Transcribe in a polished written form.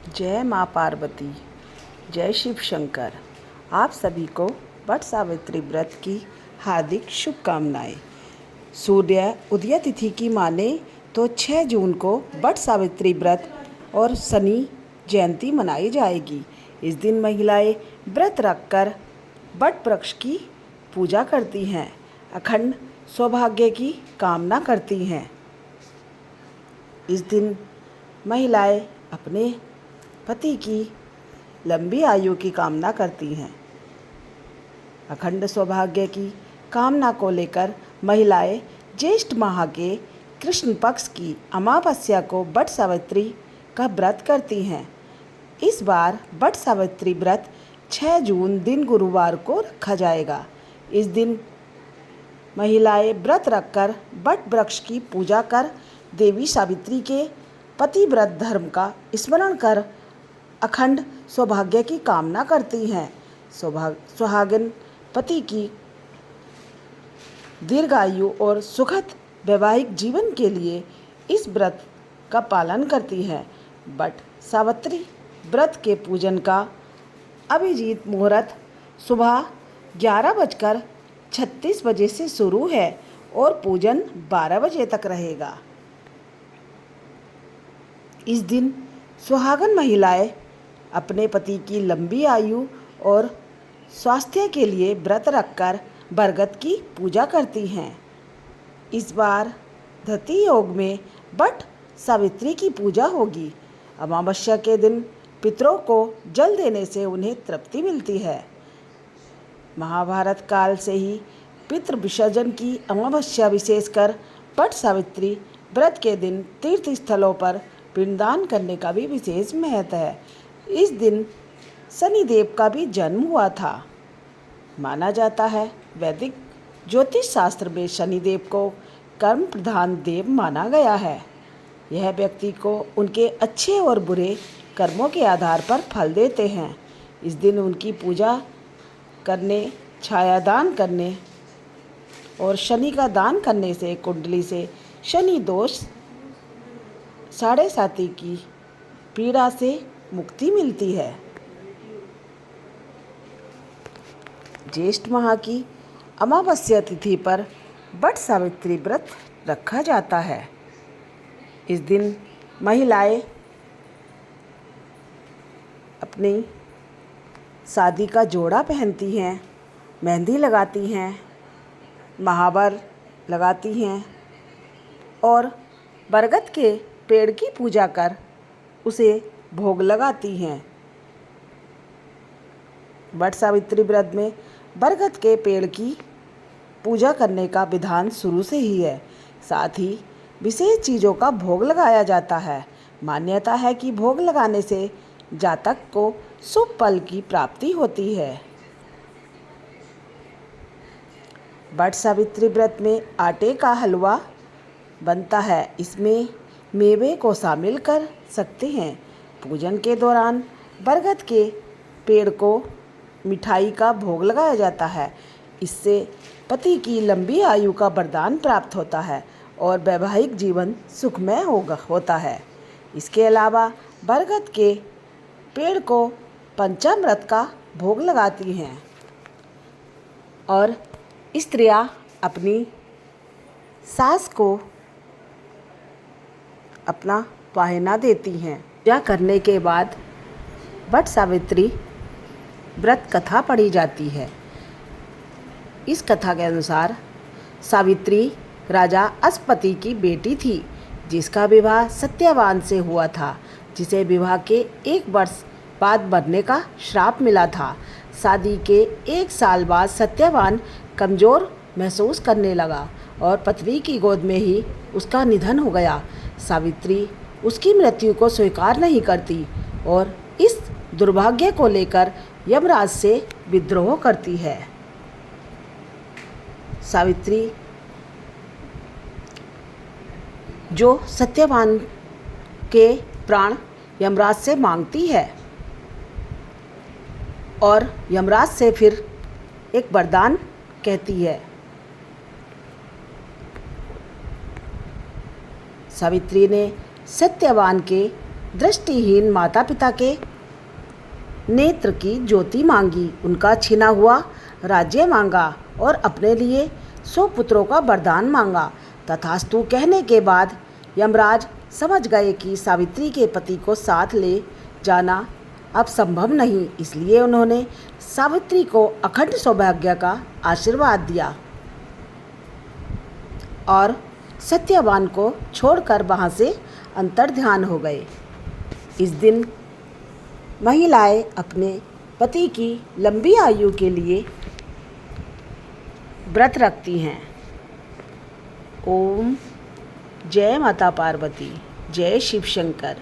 जय माँ पार्वती, जय शिव शंकर। आप सभी को वट सावित्री व्रत की हार्दिक शुभकामनाएं। सूर्य उदय तिथि की माने तो 6 जून को वट सावित्री व्रत और शनि जयंती मनाई जाएगी। इस दिन महिलाएं व्रत रखकर वट वृक्ष की पूजा करती हैं, अखंड सौभाग्य की कामना करती हैं। इस दिन महिलाएं अपने पति की लंबी आयु की कामना करती हैं। अखंड सौभाग्य की कामना को लेकर महिलाएं ज्येष्ठ माह के कृष्ण पक्ष की अमावस्या को वट सावित्री का व्रत करती हैं। इस बार वट सावित्री व्रत 6 जून दिन गुरुवार को रखा जाएगा। इस दिन महिलाएं व्रत रखकर वट वृक्ष की पूजा कर देवी सावित्री के पतिव्रत धर्म का स्मरण कर अखंड सौभाग्य की कामना करती हैं। सुहागिन पति की दीर्घायु और सुखद वैवाहिक जीवन के लिए इस व्रत का पालन करती हैं। वट सावित्री व्रत के पूजन का अभिजीत मुहूर्त सुबह 11:36 बजे से शुरू है और पूजन 12 बजे तक रहेगा। इस दिन सुहागन महिलाएं अपने पति की लंबी आयु और स्वास्थ्य के लिए व्रत रखकर बरगद की पूजा करती हैं। इस बार धरती योग में वट सावित्री की पूजा होगी। अमावस्या के दिन पितरों को जल देने से उन्हें तृप्ति मिलती है। महाभारत काल से ही पितृ विसर्जन की अमावस्या विशेषकर वट सावित्री व्रत के दिन तीर्थ स्थलों पर पिंडदान करने का भी विशेष महत्व है। इस दिन शनिदेव का भी जन्म हुआ था। माना जाता है वैदिक ज्योतिष शास्त्र में शनिदेव को कर्म प्रधान देव माना गया है। यह व्यक्ति को उनके अच्छे और बुरे कर्मों के आधार पर फल देते हैं। इस दिन उनकी पूजा करने, छायादान करने और शनि का दान करने से कुंडली से शनि दोष, साढ़े साती की पीड़ा से मुक्ति मिलती है। ज्येष्ठ माह की अमावस्या तिथि पर वट सावित्री व्रत रखा जाता है। इस दिन महिलाएं अपनी शादी का जोड़ा पहनती हैं, मेहंदी लगाती हैं, महावर लगाती हैं और बरगद के पेड़ की पूजा कर उसे भोग लगाती हैं। वट सावित्री व्रत में बरगद के पेड़ की पूजा करने का विधान शुरू से ही है। साथ ही विशेष चीज़ों का भोग लगाया जाता है। मान्यता है कि भोग लगाने से जातक को शुभ फल की प्राप्ति होती है। वट सावित्री व्रत में आटे का हलवा बनता है। इसमें मेवे को शामिल कर सकते हैं। पूजन के दौरान बरगद के पेड़ को मिठाई का भोग लगाया जाता है। इससे पति की लंबी आयु का वरदान प्राप्त होता है और वैवाहिक जीवन सुखमय होता है। इसके अलावा बरगद के पेड़ को पंचामृत का भोग लगाती हैं और स्त्रियां अपनी सास को अपना वाहिना देती हैं। पूजा करने के बाद वट सावित्री व्रत कथा पढ़ी जाती है। इस कथा के अनुसार सावित्री राजा अश्वपति की बेटी थी, जिसका विवाह सत्यवान से हुआ था, जिसे विवाह के 1 वर्ष बाद मरने का श्राप मिला था। शादी के 1 साल बाद सत्यवान कमज़ोर महसूस करने लगा और पत्नी की गोद में ही उसका निधन हो गया। सावित्री उसकी मृत्यु को स्वीकार नहीं करती और इस दुर्भाग्य को लेकर यमराज से विद्रोह करती है। सावित्री जो सत्यवान के प्राण यमराज से मांगती है और यमराज से फिर एक वरदान कहती है। सावित्री ने सत्यवान के दृष्टिहीन माता पिता के नेत्र की ज्योति मांगी, उनका छिना हुआ राज्य मांगा और अपने लिए 100 पुत्रों का वरदान मांगा। तथास्तु कहने के बाद यमराज समझ गए कि सावित्री के पति को साथ ले जाना अब संभव नहीं, इसलिए उन्होंने सावित्री को अखंड सौभाग्य का आशीर्वाद दिया और सत्यवान को छोड़कर वहाँ से अंतर्ध्यान हो गए। इस दिन महिलाएं अपने पति की लंबी आयु के लिए व्रत रखती हैं। ओम जय माता पार्वती, जय शिव शंकर।